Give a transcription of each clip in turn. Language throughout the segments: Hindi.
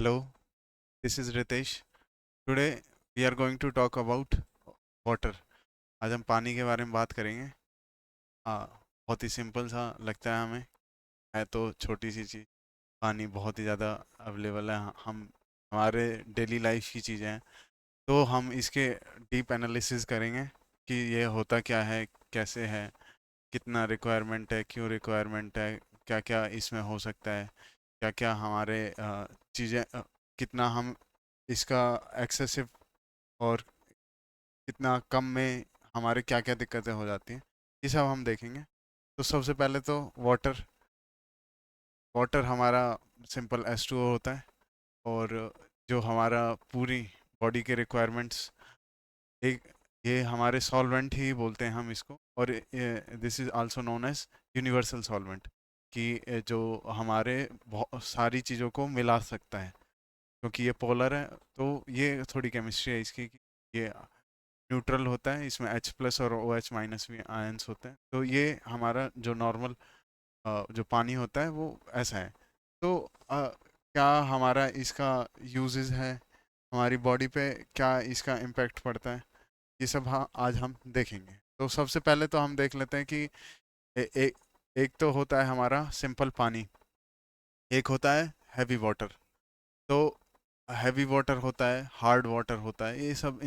Hello, this is Ritesh. Today we are going to talk about water. आज हम पानी के बारे में बात करेंगे। बहुत ही सिंपल सा लगता है हमें, है तो छोटी सी चीज़। पानी बहुत ही ज़्यादा अवेलेबल है, हम हमारे डेली लाइफ की चीज़ें हैं। तो हम इसके डीप एनालिसिस करेंगे कि ये होता क्या है, कैसे है, कितना रिक्वायरमेंट है, क्यों रिक्वायरमेंट है, क्या क्या इसमें हो सकता है, क्या क्या हमारे चीज़ें, कितना हम इसका एक्सेसिव और कितना कम में हमारे क्या क्या दिक्कतें हो जाती हैं, ये सब हम देखेंगे। तो सबसे पहले तो वाटर। वाटर हमारा सिंपल H2O होता है, और जो हमारा पूरी बॉडी के रिक्वायरमेंट्स, एक ये हमारे सॉल्वेंट ही बोलते हैं हम इसको, और this is also known as universal solvent, कि जो हमारे बहुत सारी चीज़ों को मिला सकता है, क्योंकि ये पोलर है। तो ये थोड़ी केमिस्ट्री है इसकी, कि ये न्यूट्रल होता है, इसमें H प्लस और OH माइनस भी आयंस होते हैं। तो ये हमारा जो नॉर्मल जो पानी होता है वो ऐसा है। तो क्या हमारा इसका यूजेस है, हमारी बॉडी पे क्या इसका इम्पैक्ट पड़ता है, ये सब आज हम देखेंगे। तो सबसे पहले तो हम देख लेते हैं कि एक एक तो होता है हमारा सिंपल पानी, एक होता है हैवी वाटर। तो हैवी वाटर होता है, हार्ड वाटर होता है, ये सब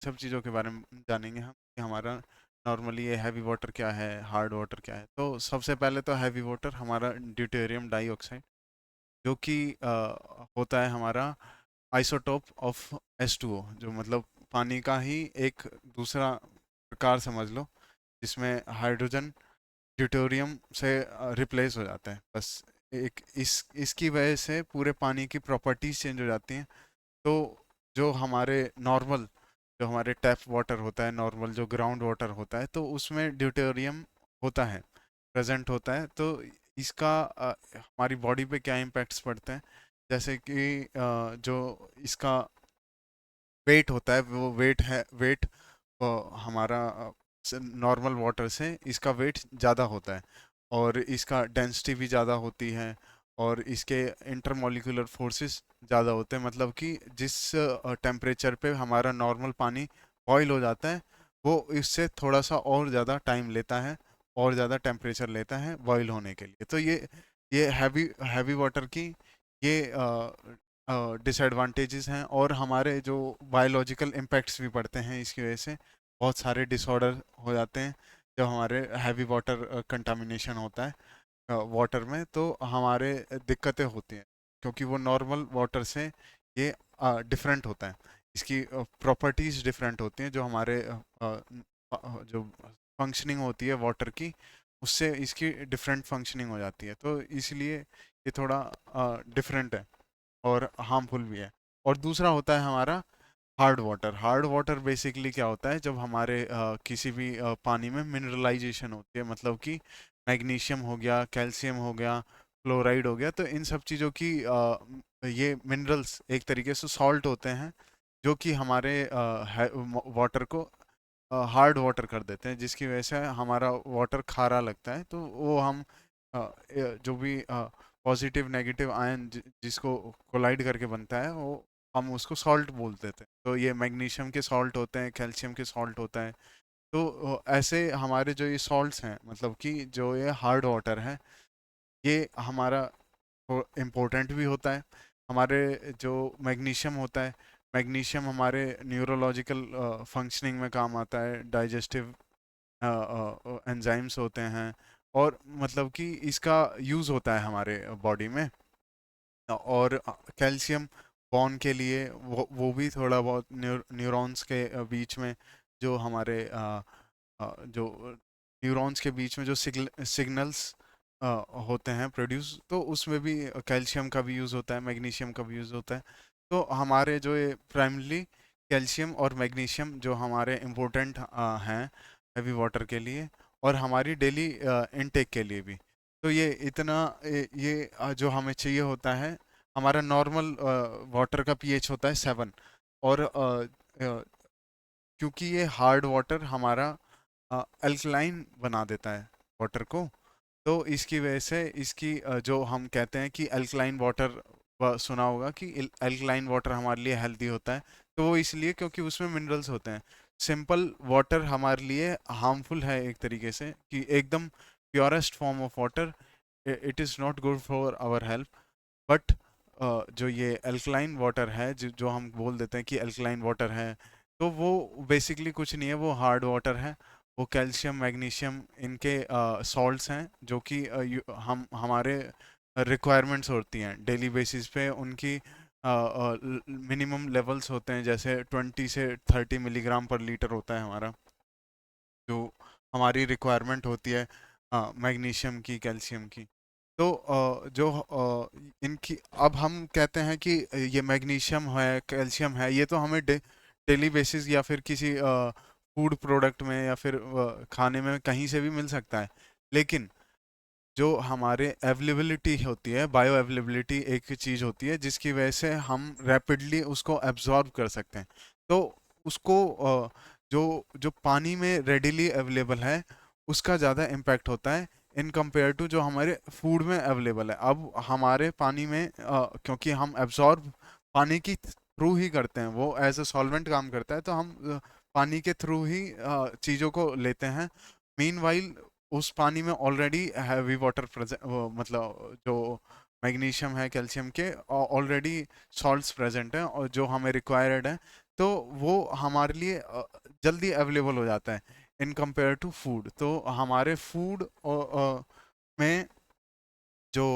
सब चीज़ों के बारे में जानेंगे हम, कि हमारा नॉर्मली ये हैवी वाटर क्या है, हार्ड वाटर क्या है। तो सबसे पहले तो हैवी वाटर हमारा ड्यूटेरियम डाइऑक्साइड, जो कि होता है हमारा आइसोटोप ऑफ H2O, जो मतलब पानी का ही एक दूसरा प्रकार समझ लो, जिसमें हाइड्रोजन ड्यूटेरियम से रिप्लेस हो जाता है। बस एक इसकी वजह से पूरे पानी की प्रॉपर्टीज चेंज हो जाती हैं। तो जो हमारे नॉर्मल, जो हमारे टैप वाटर होता है, नॉर्मल जो ग्राउंड वाटर होता है, तो उसमें ड्यूटेरियम होता है, प्रेजेंट होता है। तो इसका हमारी बॉडी पे क्या इम्पैक्ट्स पड़ते हैं, जैसे कि जो इसका वेट होता है, वो वेट है, वेट हमारा नॉर्मल वाटर से इसका वेट ज़्यादा होता है, और इसका डेंसिटी भी ज़्यादा होती है, और इसके इंटरमोलिकुलर फोर्सेस ज़्यादा होते हैं। मतलब कि जिस टेम्परेचर पे हमारा नॉर्मल पानी बॉईल हो जाता है, वो इससे थोड़ा सा और ज़्यादा टाइम लेता है, और ज़्यादा टेम्परेचर लेता है बॉईल होने के लिए। तो ये हैवी हैवी वाटर की ये डिसएडवांटेजेस हैं, और हमारे जो बायोलॉजिकल इम्पैक्ट्स भी पड़ते हैं इसकी वजह से। बहुत सारे डिसऑर्डर हो जाते हैं जब हमारे हैवी वाटर कंटामिनेशन होता है वाटर में, तो हमारे दिक्कतें होती हैं, क्योंकि वो नॉर्मल वाटर से ये डिफरेंट होता है। इसकी प्रॉपर्टीज डिफरेंट होती हैं, जो हमारे जो फंक्शनिंग होती है वाटर की, उससे इसकी डिफरेंट फंक्शनिंग हो जाती है। तो इसलिए ये थोड़ा डिफरेंट है, और हार्मफुल भी है। और दूसरा होता है हमारा hard water. Hard water basically क्या होता है, जब हमारे किसी भी पानी में मिनरलाइजेशन होती है, मतलब कि मैग्नीशियम हो गया, कैल्शियम हो गया, क्लोराइड हो गया, तो इन सब चीज़ों की ये मिनरल्स एक तरीके से सॉल्ट होते हैं, जो कि हमारे वाटर को हार्ड वाटर कर देते हैं, जिसकी वजह से हमारा वाटर खारा लगता है। तो वो हम जो भी पॉजिटिव नेगेटिव आयन जिसको कोलाइड करके बनता है, वो हम उसको सॉल्ट बोल देते हैं। तो ये मैग्नीशियम के सॉल्ट होते हैं, कैल्शियम के सॉल्ट होता है। तो ऐसे हमारे जो ये सॉल्ट्स हैं, मतलब कि जो ये हार्ड वाटर है, ये हमारा इम्पोर्टेंट भी होता है। हमारे जो मैग्नीशियम होता है, मैग्नीशियम हमारे न्यूरोलॉजिकल फंक्शनिंग में काम आता है, डाइजेस्टिव एंजाइम्स होते हैं, और मतलब कि इसका यूज़ होता है हमारे बॉडी में। और कैल्शियम बॉन्ड के लिए वो भी थोड़ा बहुत न्यूरॉन्स के बीच में, जो हमारे जो न्यूरॉन्स के बीच में जो सिग्नल्स होते हैं प्रोड्यूस, तो उसमें भी कैल्शियम का भी यूज़ होता है, मैग्नीशियम का भी यूज़ होता है। तो हमारे जो ये प्राइमरली कैल्शियम और मैग्नीशियम जो हमारे इम्पोर्टेंट हैं हैवी वाटर के लिए, और हमारी डेली इनटेक के लिए भी। तो ये इतना ये जो हमें चाहिए होता है, हमारा नॉर्मल वाटर का पीएच होता है 7, और क्योंकि ये हार्ड वाटर हमारा अल्कलाइन बना देता है वाटर को, तो इसकी वजह से इसकी जो हम कहते हैं कि अल्कलाइन वाटर सुना होगा कि अल्कलाइन वाटर हमारे लिए हेल्दी होता है। तो वो इसलिए क्योंकि उसमें मिनरल्स होते हैं। सिंपल वाटर हमारे लिए हार्मफुल है एक तरीके से, कि एकदम purest form of water, it is not good for our health. But जो ये अल्कलाइन वाटर है, जो हम बोल देते हैं कि अल्कलाइन वाटर है, तो वो बेसिकली कुछ नहीं है, वो हार्ड वाटर है। वो कैल्शियम मैग्नीशियम इनके सॉल्ट्स हैं, जो कि हम हमारे रिक्वायरमेंट्स होती हैं डेली बेसिस पे। उनकी मिनिमम लेवल्स होते हैं, जैसे 20 से 30 मिलीग्राम पर लीटर होता है हमारा, जो हमारी रिक्वायरमेंट होती है मैग्नीशियम की, कैल्शियम की। तो इनकी, अब हम कहते हैं कि ये मैग्नीशियम है, कैल्शियम है, ये तो हमें डेली बेसिस या फिर किसी फूड प्रोडक्ट में या फिर खाने में कहीं से भी मिल सकता है। लेकिन जो हमारे अवेलेबिलिटी होती है, बायो अवेलेबिलिटी एक चीज़ होती है जिसकी वजह से हम रैपिडली उसको एब्जॉर्ब कर सकते हैं। तो उसको जो जो पानी में रेडिली अवेलेबल है, उसका ज़्यादा इम्पैक्ट होता है इन कंपेयर टू जो हमारे फूड में अवेलेबल है। अब हमारे पानी में क्योंकि हम एब्जॉर्ब पानी की थ्रू ही करते हैं, वो एज अ सॉल्वेंट काम करता है, तो हम पानी के थ्रू ही चीज़ों को लेते हैं। मीनवाइल उस पानी में ऑलरेडी हैवी वाटर प्रेजेंट, मतलब जो मैग्नीशियम है, कैल्शियम के ऑलरेडी सॉल्ट्स प्रेजेंट हैं, और जो हमें रिक्वायर्ड है, तो वो हमारे लिए जल्दी अवेलेबल हो जाता है इन कंपेयर टू फूड। तो हमारे फूड में जो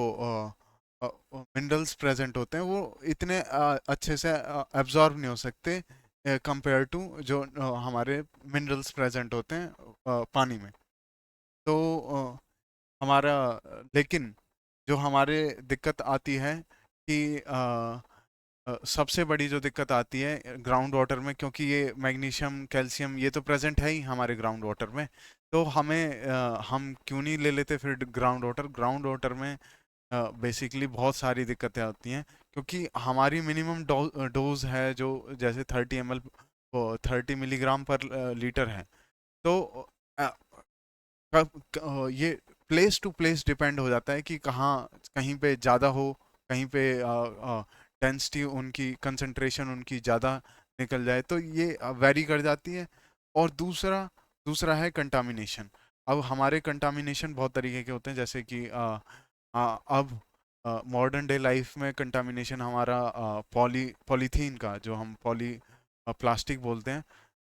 मिनरल्स प्रेजेंट होते हैं, वो इतने अच्छे से एब्जॉर्ब नहीं हो सकते कंपेयर टू जो हमारे मिनरल्स प्रेजेंट होते हैं पानी में। तो हमारा लेकिन जो हमारे दिक्कत आती है कि सबसे बड़ी जो दिक्कत आती है ग्राउंड वाटर में, क्योंकि ये मैग्नीशियम कैल्शियम ये तो प्रेजेंट है ही हमारे ग्राउंड वाटर में, तो हम क्यों नहीं ले लेते फिर ग्राउंड वाटर। ग्राउंड वाटर में बेसिकली बहुत सारी दिक्कतें आती हैं, क्योंकि हमारी मिनिमम डोज है जो, जैसे 30 ml, 30 मिलीग्राम पर लीटर है। तो अ, ये प्लेस टू प्लेस डिपेंड हो जाता है कि कहाँ, कहीं पे ज़्यादा हो, कहीं पे डेंसिटी उनकी, कंसंट्रेशन उनकी ज़्यादा निकल जाए, तो ये वैरी कर जाती है। और दूसरा दूसरा है कंटामिनेशन। अब हमारे कंटामिनेशन बहुत तरीके के होते हैं, जैसे कि अब मॉडर्न डे लाइफ में कंटामिनेशन हमारा पॉलीथीन का, जो हम प्लास्टिक बोलते हैं,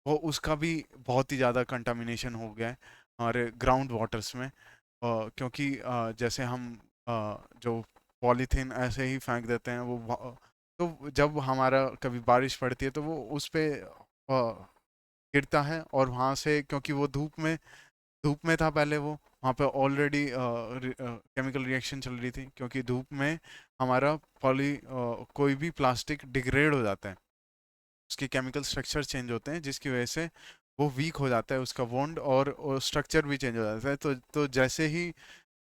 वो उसका भी बहुत ही ज़्यादा कंटामिनेशन हो गया है हमारे ग्राउंड वाटर्स में। क्योंकि जैसे हम जो पॉलीथीन ऐसे ही फेंक देते हैं, तो जब हमारा कभी बारिश पड़ती है, तो वो उस पे गिरता है, और वहाँ से, क्योंकि वो धूप में था पहले, वो वहाँ पे ऑलरेडी केमिकल रिएक्शन चल रही थी, क्योंकि धूप में हमारा कोई भी प्लास्टिक डिग्रेड हो जाता है, उसके केमिकल स्ट्रक्चर चेंज होते हैं, जिसकी वजह से वो वीक हो जाता है, उसका बॉन्ड और स्ट्रक्चर भी चेंज हो जाता है। तो जैसे ही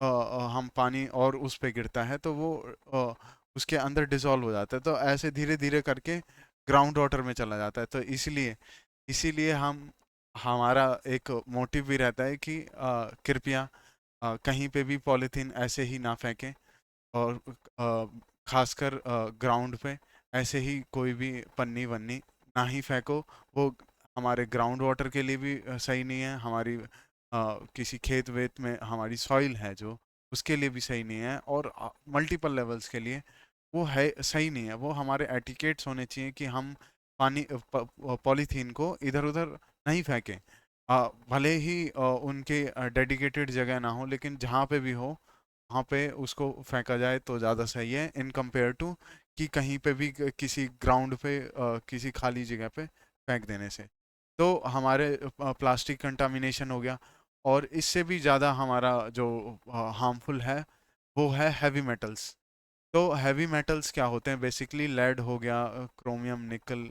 हम पानी और उस पे गिरता है, तो वो उसके अंदर डिसॉल्व हो जाता है, तो ऐसे धीरे धीरे करके ग्राउंड वाटर में चला जाता है। तो इसीलिए इसीलिए हम हमारा एक मोटिव भी रहता है कि कृपया कहीं पे भी पॉलीथीन ऐसे ही ना फेंकें, और खासकर ग्राउंड पे ऐसे ही कोई भी पन्नी वन्नी ना ही फेंको। वो हमारे ग्राउंड वाटर के लिए भी सही नहीं है, हमारी किसी खेत वेत में हमारी सॉइल है जो, उसके लिए भी सही नहीं है, और मल्टीपल लेवल्स के लिए वो है सही नहीं है। वो हमारे एटिकेट्स होने चाहिए कि हम पॉलीथीन को इधर उधर नहीं फेंकें। भले ही उनके डेडिकेटेड जगह ना हो, लेकिन जहाँ पे भी हो, वहाँ पे उसको फेंका जाए तो ज़्यादा सही है इन कंपेयर टू कि कहीं पे भी किसी ग्राउंड पे किसी खाली जगह पे फेंक देने से। तो हमारे प्लास्टिक कंटामिनेशन हो गया। और इससे भी ज़्यादा हमारा जो हार्मफुल है, वो है हैवी मेटल्स। तो हैवी मेटल्स क्या होते हैं? बेसिकली लेड हो गया, क्रोमियम, निकल,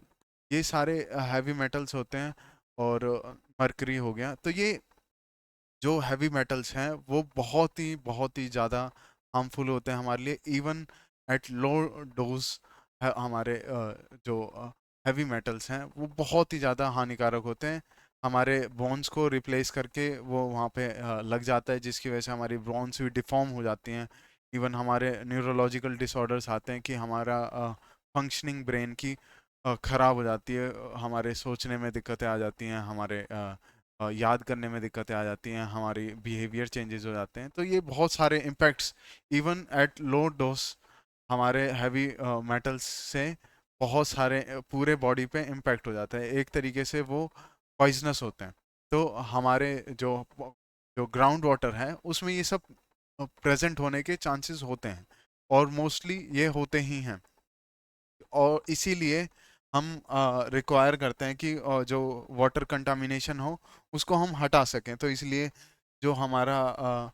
ये सारे हैवी मेटल्स होते हैं। और मरकरी हो गया। तो ये जो हैवी मेटल्स हैं, वो बहुत ही ज़्यादा हार्मफुल होते हैं हमारे लिए, इवन एट लो डोज। हमारे जो हैवी मेटल्स हैं, वो बहुत ही ज़्यादा हानिकारक होते हैं। हमारे बोन्स को रिप्लेस करके वो वहाँ पे लग जाता है, जिसकी वजह से हमारी बोन्स भी डिफॉर्म हो जाती हैं। इवन हमारे न्यूरोलॉजिकल डिसऑर्डर्स आते हैं कि हमारा फंक्शनिंग ब्रेन की ख़राब हो जाती है, हमारे सोचने में दिक्कतें आ जाती हैं, हमारे याद करने में दिक्कतें आ जाती हैं, हमारी बिहेवियर चेंजेस हो जाते हैं। तो ये बहुत सारे impacts even at low dose हमारे हैवी मेटल्स से बहुत सारे पूरे बॉडी पे इम्पैक्ट हो जाता है, एक तरीके से वो पॉइजनस होते हैं। तो हमारे जो जो ग्राउंड वाटर है उसमें ये सब प्रेजेंट होने के चांसेस होते हैं, और मोस्टली ये होते ही हैं। और इसीलिए हम रिक्वायर करते हैं कि जो वाटर कंटामिनेशन हो उसको हम हटा सकें। तो इसलिए जो हमारा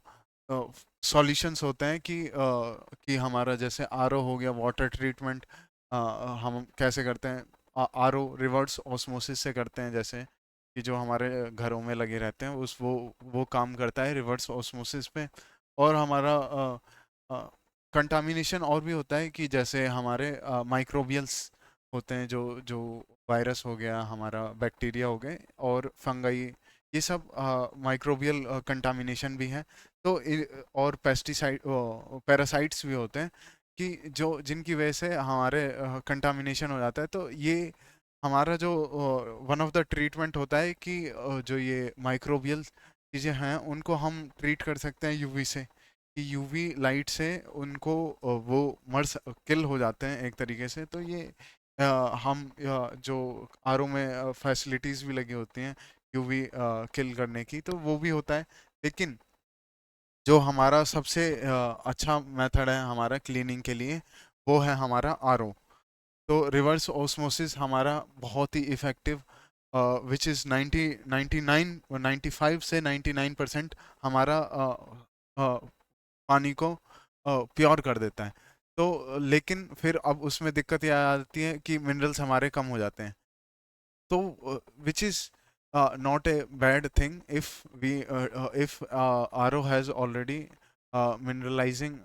सॉल्यूशंस होते हैं कि हमारा जैसे आरओ हो गया, वाटर ट्रीटमेंट हम कैसे करते हैं, आरओ रिवर्स ऑस्मोसिस से करते हैं, जैसे कि जो हमारे घरों में लगे रहते हैं उस वो काम करता है रिवर्स ऑस्मोसिस पे। और हमारा कंटामिनेशन और भी होता है कि जैसे हमारे माइक्रोबियल्स होते हैं, जो जो वायरस हो गया, हमारा बैक्टीरिया हो गए और फंगाई, ये सब माइक्रोबियल कंटामिनेशन भी है। तो और पेस्टिसाइड पैरासाइट्स भी होते हैं कि जो जिनकी वजह से हमारे कंटामिनेशन हो जाता है। तो ये हमारा जो वन ऑफ द ट्रीटमेंट होता है कि जो ये माइक्रोबियल चीज़ें हैं उनको हम ट्रीट कर सकते हैं यूवी से, कि यूवी लाइट से उनको वो किल हो जाते हैं एक तरीके से। तो ये हम जो आरओ में फैसिलिटीज़ भी लगी होती हैं यूवी किल करने की, तो वो भी होता है। लेकिन जो हमारा सबसे अच्छा मेथड है हमारा क्लीनिंग के लिए, वो है हमारा आरओ। तो रिवर्स ऑस्मोसिस हमारा बहुत ही इफ़ेक्टिव, विच इज़ 95 से 99% हमारा पानी को प्योर कर देता है। तो लेकिन फिर अब उसमें दिक्कत ये आ जाती है कि मिनरल्स हमारे कम हो जाते हैं। तो विच is not a bad thing if RO has already mineralizing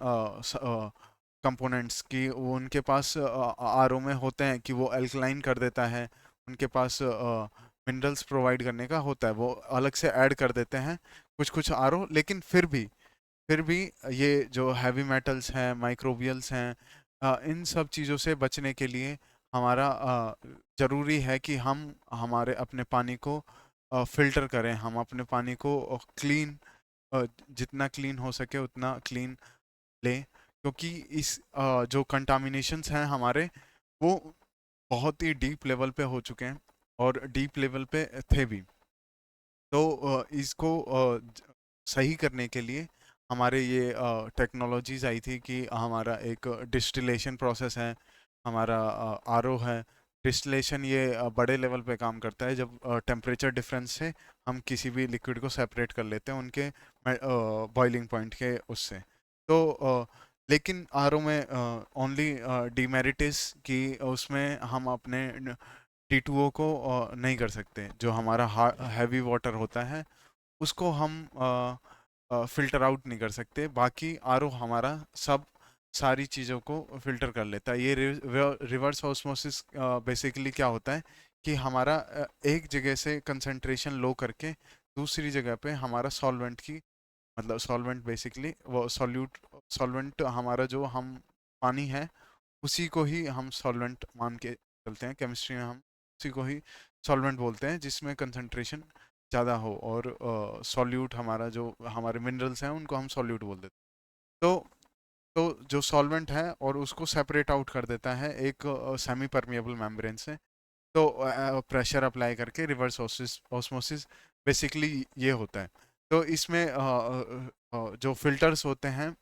components, की वो उनके पास आरओ में होते हैं कि वो अल्कलाइन कर देता है, उनके पास मिनरल्स प्रोवाइड करने का होता है, वो अलग से ऐड कर देते हैं कुछ कुछ आरओ। लेकिन फिर भी ये जो हैवी मेटल्स हैं, माइक्रोबियल्स हैं, इन सब चीज़ों से बचने के लिए हमारा ज़रूरी है कि हम हमारे अपने पानी को फ़िल्टर करें, हम अपने पानी को क्लीन, जितना क्लीन हो सके उतना क्लीन लें। क्योंकि इस जो कंटामिनेशंस हैं हमारे, वो बहुत ही डीप लेवल पे हो चुके हैं और डीप लेवल पे थे भी। तो इसको सही करने के लिए हमारे ये टेक्नोलॉजीज आई थी कि हमारा एक डिस्टिलेशन प्रोसेस है, हमारा आरओ है। डिस्टिलेशन ये बड़े लेवल पे काम करता है, जब टेम्परेचर डिफरेंस से हम किसी भी लिक्विड को सेपरेट कर लेते हैं उनके बॉइलिंग पॉइंट के उससे। तो लेकिन आरओ में ओनली डीमेरिट इज़ कि उसमें हम अपने T2O को नहीं कर सकते, जो हमारा हैवी वाटर होता है उसको हम फिल्टर आउट नहीं कर सकते। बाकी आरओ हमारा सब सारी चीज़ों को फिल्टर कर लेता है। ये रिवर्स ऑस्मोसिस बेसिकली क्या होता है कि हमारा एक जगह से कंसंट्रेशन लो करके दूसरी जगह पे हमारा सॉल्वेंट की, मतलब सॉल्वेंट बेसिकली वो सॉल्वेंट हमारा जो हम पानी है उसी को ही हम सॉल्वेंट मान के चलते हैं, केमिस्ट्री में हम उसी को ही सॉल्वेंट बोलते हैं जिसमें कंसंट्रेशन ज़्यादा हो। और सॉल्यूट हमारा जो हमारे मिनरल्स हैं उनको हम सॉल्यूट बोल देते हैं। तो जो सॉल्वेंट है और उसको सेपरेट आउट कर देता है एक सेमी परमिएबल मेम्ब्रेन से। तो प्रेशर अप्लाई करके रिवर्स ऑस्मोसिस बेसिकली ये होता है। तो इसमें जो फिल्टर्स होते हैं,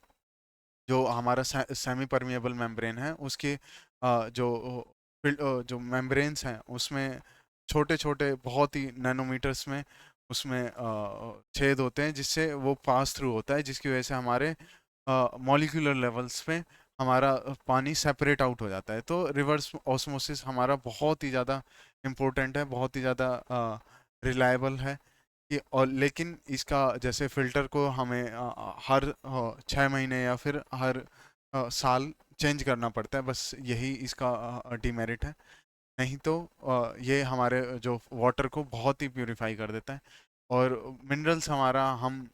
जो हमारा सेमी परमिएबल मेम्ब्रेन है उसके जो मेम्ब्रेन्स हैं उसमें छोटे छोटे बहुत ही नैनोमीटर्स में उसमें छेद होते हैं, जिससे वो पास थ्रू होता है, जिसकी वजह से हमारे मॉलिक्यूलर लेवल्स पे हमारा पानी सेपरेट आउट हो जाता है। तो रिवर्स ऑस्मोसिस हमारा बहुत ही ज़्यादा इम्पोर्टेंट है, बहुत ही ज़्यादा रिलायबल है। कि और लेकिन इसका जैसे फ़िल्टर को हमें हर 6 महीने या फिर हर साल चेंज करना पड़ता है, बस यही इसका डिमेरिट है। नहीं तो ये हमारे जो वाटर को बहुत ही प्यूरिफाई कर देता है। और मिनरल्स हमारा हम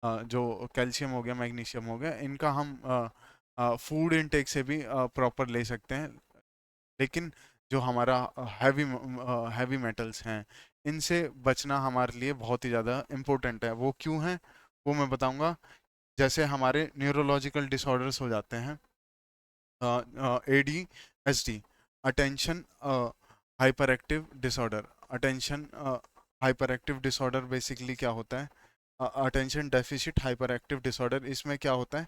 जो कैल्शियम हो गया, मैग्नीशियम हो गया, इनका हम फूड इनटेक से भी प्रॉपर ले सकते हैं। लेकिन जो हमारा हैवी मेटल्स हैं, इनसे बचना हमारे लिए बहुत ही ज़्यादा इम्पोर्टेंट है। वो क्यों है वो मैं बताऊंगा। जैसे हमारे न्यूरोलॉजिकल डिसऑर्डर्स हो जाते हैं, AD S D, attention hyperactive disorder. Attention hyperactive disorder basically क्या होता है? Attention deficit hyperactive disorder, इसमें क्या होता है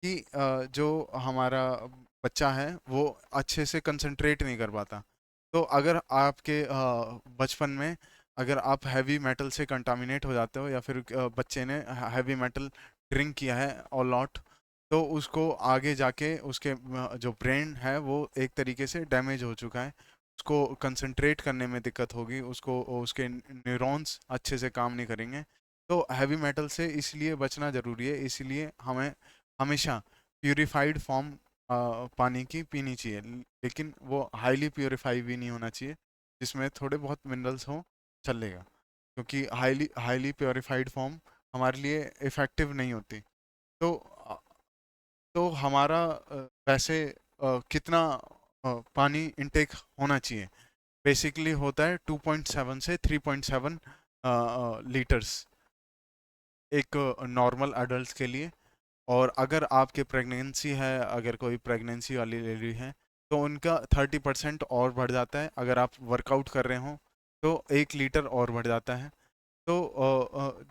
कि जो हमारा बच्चा है वो अच्छे से कंसंट्रेट नहीं कर पाता। तो अगर आपके बचपन में अगर आप हैवी मेटल से कंटामिनेट हो जाते हो, या फिर बच्चे ने हैवी मेटल ड्रिंक किया है और लॉट, तो उसको आगे जाके उसके जो ब्रेन है वो एक तरीके से डैमेज हो चुका है। उसको कंसंट्रेट करने में दिक्कत होगी, उसको उसके न्यूरॉन्स अच्छे से काम नहीं करेंगे। तो हैवी मेटल से इसलिए बचना ज़रूरी है, इसलिए हमें हमेशा प्यूरिफाइड फॉर्म पानी की पीनी चाहिए। लेकिन वो हाईली प्योरीफाई भी नहीं होना चाहिए, जिसमें थोड़े बहुत मिनरल्स हों चलेगा, क्योंकि हाईली हाईली प्योरीफाइड फॉर्म हमारे लिए इफ़ेक्टिव नहीं होती। तो तो हमारा वैसे कितना पानी इनटेक होना चाहिए? बेसिकली होता है 2.7 से 3.7 लीटर्स एक नॉर्मल एडल्ट के लिए। और अगर आपके प्रेगनेंसी है, अगर कोई प्रेगनेंसी वाली लेडी है, तो उनका 30% और बढ़ जाता है। अगर आप वर्कआउट कर रहे हो तो 1 लीटर और बढ़ जाता है। तो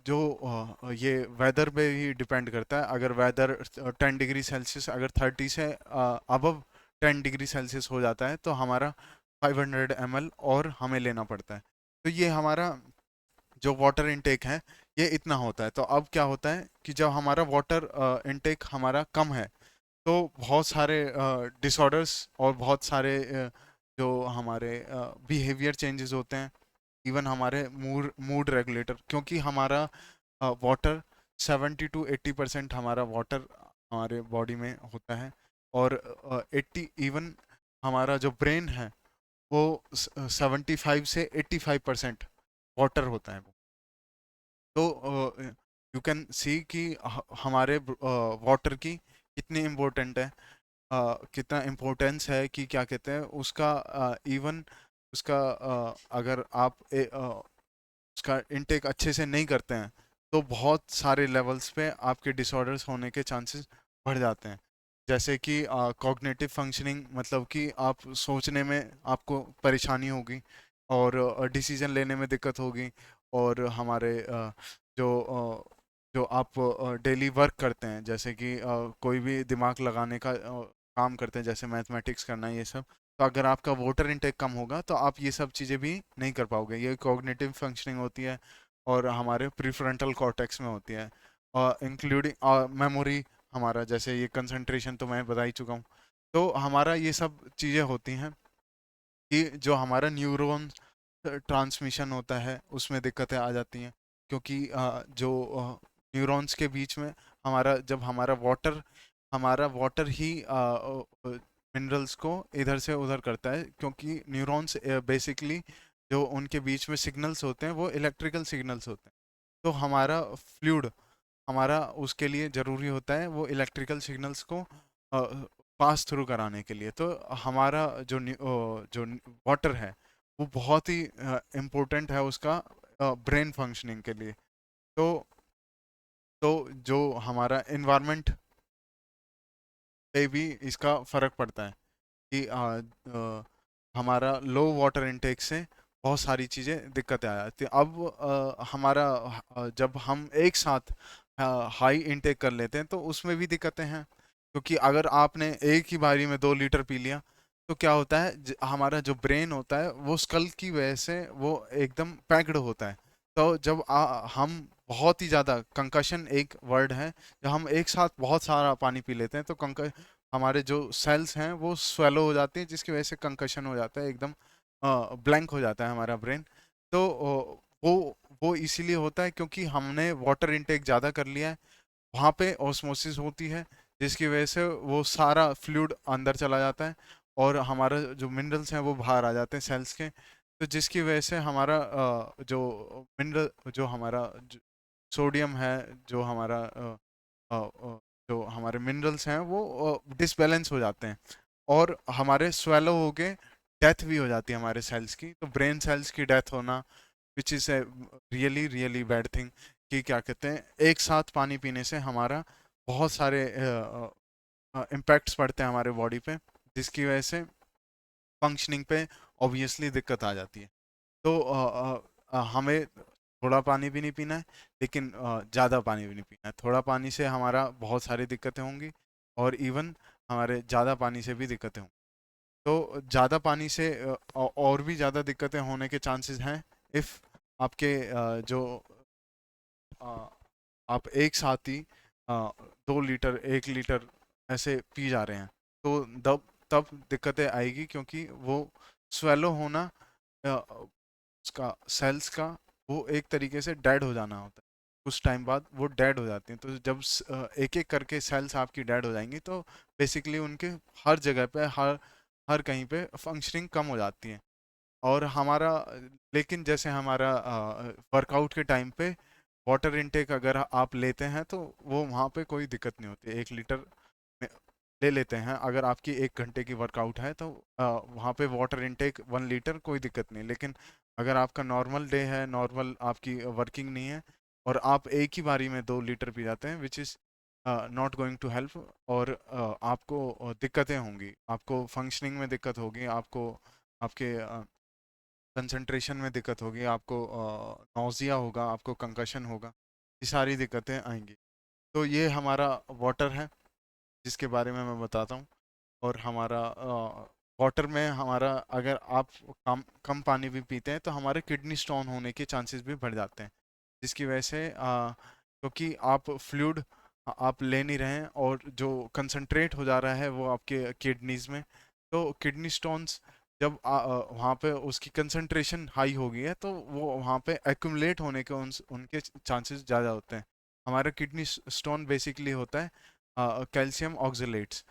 जो ये वेदर पे ही डिपेंड करता है। अगर वेदर 10 डिग्री सेल्सियस, अगर 30 से अबव 10 डिग्री सेल्सियस हो जाता है, तो हमारा 500 ml और हमें लेना पड़ता है। तो ये हमारा जो वाटर इनटेक है ये इतना होता है। तो अब क्या होता है कि जब हमारा वाटर इनटेक हमारा कम है, तो बहुत सारे डिसऑर्डर्स और बहुत सारे जो हमारे बिहेवियर चेंजेस होते हैं। इवन हमारे मूड मूड रेगुलेटर, क्योंकि हमारा वाटर 70 to 80% हमारा वाटर हमारे बॉडी में होता है। और 80 इवन हमारा जो ब्रेन है वो 75 से 85% वाटर होता है। तो यू कैन सी कि हमारे वाटर की कितनी इम्पोर्टेंट है, कितना इम्पोर्टेंस है कि क्या कहते हैं उसका। इवन उसका अगर आप उसका इनटेक अच्छे से नहीं करते हैं, तो बहुत सारे लेवल्स पे आपके डिसऑर्डर्स होने के चांसेस बढ़ जाते हैं। जैसे कि कॉग्निटिव फंक्शनिंग, मतलब कि आप सोचने में आपको परेशानी होगी, और डिसीजन लेने में दिक्कत होगी। और हमारे जो जो आप डेली वर्क करते हैं, जैसे कि कोई भी दिमाग लगाने का काम करते हैं, जैसे मैथमेटिक्स करना, ये सब, तो अगर आपका वाटर इनटेक कम होगा तो आप ये सब चीज़ें भी नहीं कर पाओगे। ये कॉग्निटिव फंक्शनिंग होती है, और हमारे प्रीफ्रंटल कॉर्टेक्स में होती है, और इंक्लूडिंग मेमोरी। हमारा जैसे ये कंसंट्रेशन तो मैं बता ही चुका हूँ। तो हमारा ये सब चीज़ें होती हैं कि जो हमारा न्यूरॉन ट्रांसमिशन होता है उसमें दिक्कतें आ जाती हैं। क्योंकि जो न्यूरॉन्स के बीच में हमारा जब हमारा वाटर ही मिनरल्स को इधर से उधर करता है, क्योंकि न्यूरॉन्स बेसिकली जो उनके बीच में सिग्नल्स होते हैं वो इलेक्ट्रिकल सिग्नल्स होते हैं। तो हमारा फ्लूइड हमारा उसके लिए ज़रूरी होता है वो इलेक्ट्रिकल सिग्नल्स को पास थ्रू कराने के लिए। तो हमारा जो वाटर है वो बहुत ही इम्पोर्टेंट है उसका ब्रेन फंक्शनिंग के लिए। तो तो जो हमारा इन्वायरमेंट पे भी इसका फ़र्क पड़ता है कि हमारा लो वाटर इनटेक से बहुत सारी चीज़ें दिक्कतें आ जाती हैं। अब हमारा जब हम एक साथ हाई इनटेक कर लेते हैं तो उसमें भी दिक्कतें हैं। क्योंकि अगर आपने एक ही बारी में 2 लीटर पी लिया, तो क्या होता है, हमारा जो ब्रेन होता है वो स्कल की वजह से वो एकदम पैक्ड होता है। तो जब हम बहुत ही ज़्यादा, कंकशन एक वर्ड है, जब हम एक साथ बहुत सारा पानी पी लेते हैं तो हमारे जो सेल्स हैं वो स्वेलो हो जाते हैं, जिसकी वजह से कंकशन हो जाता है, एकदम ब्लैंक हो जाता है हमारा ब्रेन। तो वो इसीलिए होता है क्योंकि हमने वाटर इनटेक ज़्यादा कर लिया है। वहाँ पे ऑस्मोसिस होती है, जिसकी वजह से वो सारा फ्लूइड अंदर चला जाता है, और हमारा जो मिनरल्स हैं वो बाहर आ जाते हैं सेल्स के। तो जिसकी वजह से हमारा जो मिनरल जो हमारा सोडियम है, जो हमारा जो हमारे मिनरल्स हैं वो डिसबैलेंस हो जाते हैं, और हमारे स्वेलो हो के डेथ भी हो जाती है हमारे सेल्स की। तो ब्रेन सेल्स की डेथ होना, which is a really really bad thing, कि क्या कहते हैं, एक साथ पानी पीने से हमारा बहुत सारे इम्पैक्ट्स पड़ते हैं हमारे बॉडी पे, जिसकी वजह से फंक्शनिंग पे ऑब्वियसली दिक्कत आ जाती है। तो हमें थोड़ा पानी भी नहीं पीना है, लेकिन ज़्यादा पानी भी नहीं पीना है। थोड़ा पानी से हमारा बहुत सारी दिक्कतें होंगी, और इवन हमारे ज़्यादा पानी से भी दिक्कतें होंगी। तो ज़्यादा पानी से और भी ज़्यादा दिक्कतें होने के चांसेस हैं, इफ़ आपके जो अ, आप एक साथ ही 2 लीटर 1 लीटर ऐसे पी जा रहे हैं, तो तब तब दिक्कतें आएगी, क्योंकि वो स्वेलो होना, उसका सेल्स का, वो एक तरीके से डेड हो जाना होता है। कुछ टाइम बाद वो डेड हो जाती हैं। तो जब एक एक करके सेल्स आपकी डेड हो जाएंगी, तो बेसिकली उनके हर जगह पे, हर हर कहीं पे फंक्शनिंग कम हो जाती है। और हमारा, लेकिन जैसे हमारा वर्कआउट के टाइम पे वाटर इनटेक अगर आप लेते हैं, तो वो वहाँ पे कोई दिक्कत नहीं होती। 1 लीटर में ले लेते हैं, अगर आपकी 1 घंटे की वर्कआउट है, तो वहाँ पे वाटर इनटेक 1 लीटर कोई दिक्कत नहीं। लेकिन अगर आपका नॉर्मल डे है, नॉर्मल आपकी वर्किंग नहीं है, और आप एक ही बारी में 2 लीटर पी जाते हैं, which is not going to help, और आपको दिक्कतें होंगी, आपको फंक्शनिंग में दिक्कत होगी, आपको आपके कंसंट्रेशन में दिक्कत होगी, आपको नौजिया होगा, आपको कंकशन होगा, ये सारी दिक्कतें आएंगी। तो ये हमारा वाटर है, जिसके बारे में मैं बताता हूँ। और हमारा वाटर में हमारा, अगर आप कम कम पानी भी पीते हैं, तो हमारे किडनी स्टोन होने के चांसेस भी बढ़ जाते हैं, जिसकी वजह से क्योंकि आप फ्लूइड आप ले नहीं रहे हैं, और जो कंसंट्रेट हो जा रहा है वो आपके किडनीज में। तो किडनी स्टोन्स जब वहाँ पे उसकी कंसंट्रेशन हाई हो गई है, तो वो वहाँ पे एक्यूमुलेट होने के उनके चांसेस ज़्यादा होते हैं। हमारा किडनी स्टोन बेसिकली होता है कैल्शियम ऑक्सलेट्स।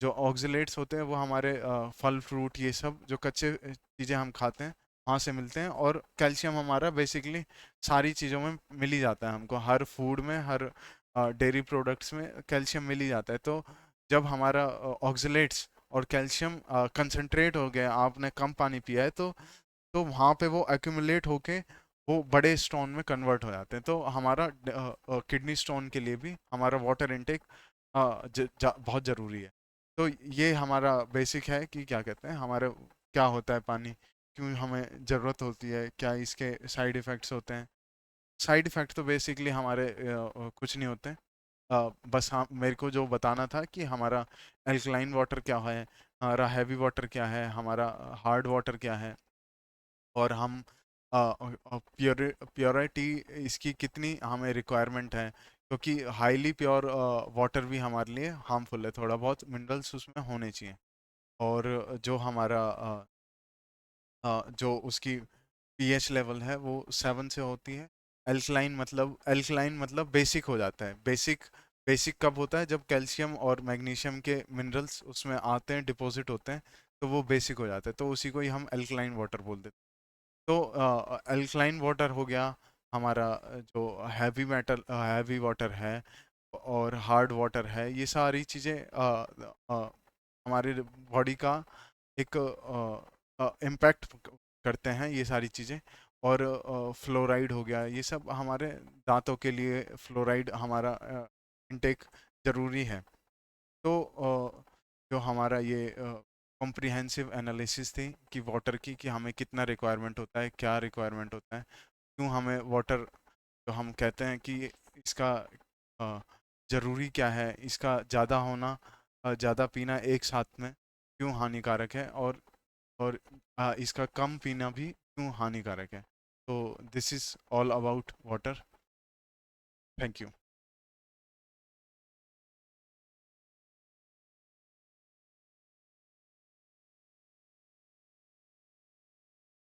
जो ऑक्सलेट्स होते हैं वो हमारे फल फ्रूट, ये सब जो कच्चे चीज़ें हम खाते हैं, वहाँ से मिलते हैं। और कैल्शियम हमारा बेसिकली सारी चीज़ों में मिल ही जाता है, हमको हर फूड में, हर डेयरी प्रोडक्ट्स में कैल्शियम मिल ही जाता है। तो जब हमारा ऑक्सलेट्स और कैल्शियम कंसंट्रेट हो गया, आपने कम पानी पिया है, तो वहाँ पे वो एक्यूमुलेट होके वो बड़े स्टोन में कन्वर्ट हो जाते हैं। तो हमारा किडनी स्टोन के लिए भी हमारा वाटर इनटेक बहुत ज़रूरी है। तो ये हमारा बेसिक है, कि क्या कहते हैं, हमारे क्या होता है पानी, क्यों हमें ज़रूरत होती है, क्या इसके साइड इफ़ेक्ट्स होते हैं। साइड इफ़ेक्ट तो बेसिकली हमारे कुछ नहीं होते हैं। बस हाँ, मेरे को जो बताना था कि हमारा एल्कलाइन वाटर क्या है, हमारा हैवी वाटर क्या है, हमारा हार्ड वाटर क्या है, और हम प्योरिटी इसकी कितनी हमें रिक्वायरमेंट है, क्योंकि हाईली प्योर वाटर भी हमारे लिए हार्मफुल है। थोड़ा बहुत मिनरल्स उसमें होने चाहिए। और जो हमारा जो उसकी पीएच लेवल है वो 7 से होती है। अल्कलाइन मतलब बेसिक हो जाता है। बेसिक बेसिक कब होता है, जब कैल्शियम और मैग्नीशियम के मिनरल्स उसमें आते हैं, डिपॉजिट होते हैं, तो वो बेसिक हो जाता है। तो उसी को ही हम अल्कलाइन वाटर बोल देते हैं। तो अल्कलाइन वाटर हो गया हमारा, जो हैवी वाटर है, और हार्ड वाटर है, ये सारी चीज़ें हमारे बॉडी का एक इम्पैक्ट करते हैं, ये सारी चीज़ें। और फ्लोराइड हो गया, ये सब हमारे दांतों के लिए फ्लोराइड हमारा इनटेक ज़रूरी है। तो जो हमारा ये कॉम्प्रिहेंसिव एनालिसिस थी कि वाटर की, कि हमें कितना रिक्वायरमेंट होता है, क्या रिक्वायरमेंट होता है, क्यों हमें वाटर, जो हम कहते हैं कि इसका अ, ज़रूरी क्या है, इसका ज़्यादा होना, ज़्यादा पीना एक साथ में क्यों हानिकारक है, और इसका कम पीना भी क्यों हानिकारक है। तो this is all about water. Thank you.